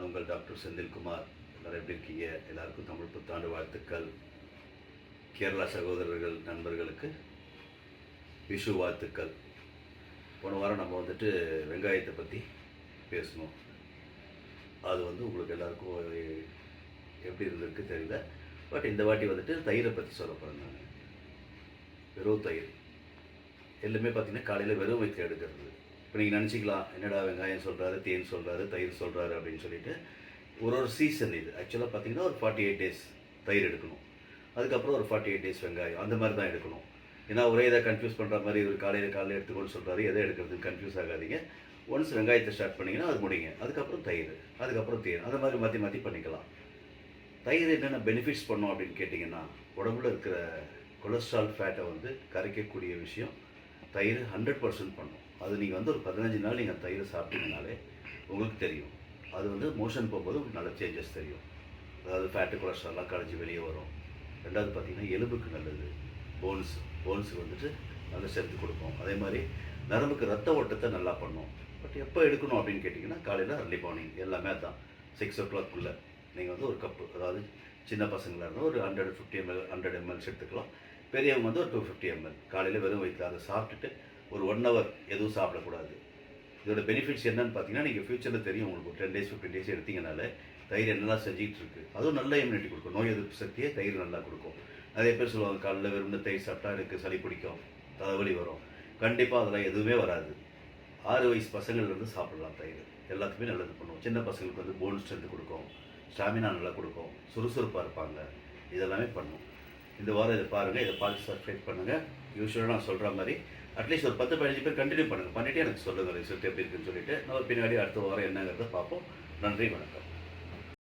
உங்கள் டாக்டர் செந்தில்குமார். எல்லோரும் எப்படி இருக்கீங்க? எல்லாருக்கும் தமிழ் புத்தாண்டு வாழ்த்துக்கள். கேரளா சகோதரர்கள் நண்பர்களுக்கு விஷு வாழ்த்துக்கள். போன வாரம் நம்ம வெங்காயத்தை பற்றி பேசணும். அது உங்களுக்கு எல்லாருக்கும் எப்படி இருந்திருக்கு தெரியல. பட் இந்த வாட்டி தயிரை பற்றி சொல்ல போகிறேன். நான் வெறும் தயிர் எல்லாமே பார்த்திங்கன்னா காலையில் வெறும் வயிற்று எடுக்கிறது. இப்போ நீங்கள் நினச்சிக்கலாம், என்னடா வெங்காயம் சொல்கிறாரு, தேன் சொல்கிறாரு, தயிர் சொல்கிறாரு அப்படின்னு சொல்லிட்டு. ஒரு சீசன் இது. ஆக்சுவலாக பார்த்திங்கன்னா ஒரு 48 டேஸ் தயிர் எடுக்கணும். அதுக்கப்புறம் ஒரு 48 டேஸ் வெங்காயம், அந்த மாதிரி தான் எடுக்கணும். ஏன்னா ஒரே இதை கன்ஃபியூஸ் பண்ணுற மாதிரி ஒரு காலையில் எடுத்துக்கணும்னு சொல்கிறாரு. எதை எடுக்கிறதுக்கு கன்ஃபியூஸ் ஆகாதீங்க. ஒன்ஸ் வெங்காயத்தை ஸ்டார்ட் பண்ணிங்கன்னா அது முடிங்க. அதுக்கப்புறம் தயிர், அதுக்கப்புறம் தேன், அந்த மாதிரி மாற்றி பண்ணிக்கலாம். தயிர் என்னென்ன பெனிஃபிட்ஸ் பண்ணோம் அப்படின்னு கேட்டிங்கன்னா, உடம்புல இருக்கிற கொலஸ்ட்ரால் ஃபேட்டை கரைக்கக்கூடிய விஷயம் தயிர் 100% பண்ணும். அது நீங்கள் ஒரு 15 நாள் நீங்கள் தயிர் சாப்பிட்டீங்கனாலே உங்களுக்கு தெரியும். அது மோஷன் போகும்போது உங்களுக்கு நல்ல சேஞ்சஸ் தெரியும். அதாவது ஃபேட்டு கொலஸ்ட்ரால்லாம் கரைஞ்சி வெளியே வரும். ரெண்டாவது பார்த்திங்கன்னா எலும்புக்கு நல்லது. போன்ஸுக்கு நல்ல ஸ்ட்ரென்த் கொடுக்கும். அதே மாதிரி நரம்புக்கு ரத்த ஓட்டத்தை நல்லா பண்ணும். பட் எப்போ எடுக்கணும் அப்படின்னு கேட்டிங்கன்னா, காலையில் அர்லி மார்னிங். எல்லாமே தான் 6 o'clock நீங்கள் ஒரு கப்பு, அதாவது சின்ன பசங்களாக இருந்தால் ஒரு 150 ml 100 ml எடுத்துக்கலாம். பெரியவங்க ஒரு 250 ml காலையில் வெறும் வயிற்றில் அதை சாப்பிட்டுட்டு ஒரு 1 hour எதுவும் சாப்பிடக்கூடாது. இதோட பெனிஃபிட்ஸ் என்னன்னு பார்த்தீங்கன்னா, நீங்கள் ஃப்யூச்சரில் தெரியும் உங்களுக்கு. ஒரு 10 days 15 days எடுத்தீங்கனால தயிர் என்னெல்லாம் செஞ்சுட்டு இருக்கு. அதுவும் நல்ல இம்யூனிட்டி கொடுக்கும். நோய் எதிர்ப்பு சக்தியை தயிர் நல்லா கொடுக்கும். நிறைய பேர் சொல்லுவாங்க, காலையில் வெறும் தயிர் சாப்பிட்டா எனக்கு சளி பிடிக்கும், தலைவலி வரும். கண்டிப்பாக அதெல்லாம் எதுவுமே வராது. 6 வயசு பசங்கள்லேருந்து சாப்பிடலாம் தயிர். எல்லாத்துக்குமே நல்லது பண்ணும். சின்ன பசங்களுக்கு போன் ஸ்ட்ரென்த் கொடுக்கும், ஸ்டாமினா நல்லா கொடுக்கும், சுறுசுறுப்பாக இருப்பாங்க. இதெல்லாமே பண்ணும். இந்த வாரம் இதை பாருங்கள். இதை பார்த்து சப்ஸ்கிரைப் பண்ணுங்கள். யூஸ்வலாக நான் சொல்கிற மாதிரி அட்லீஸ்ட் ஒரு 10-15 பேர் கண்டினியூ பண்ணுங்கள். பண்ணிவிட்டு எனக்கு சொல்லுங்கள் ரிசல்ட் எப்படி இருக்குன்னு சொல்லிவிட்டு நம்ம பின்னாடி அடுத்த வாரம் என்னங்கிறத பார்ப்போம். நன்றி, வணக்கம்.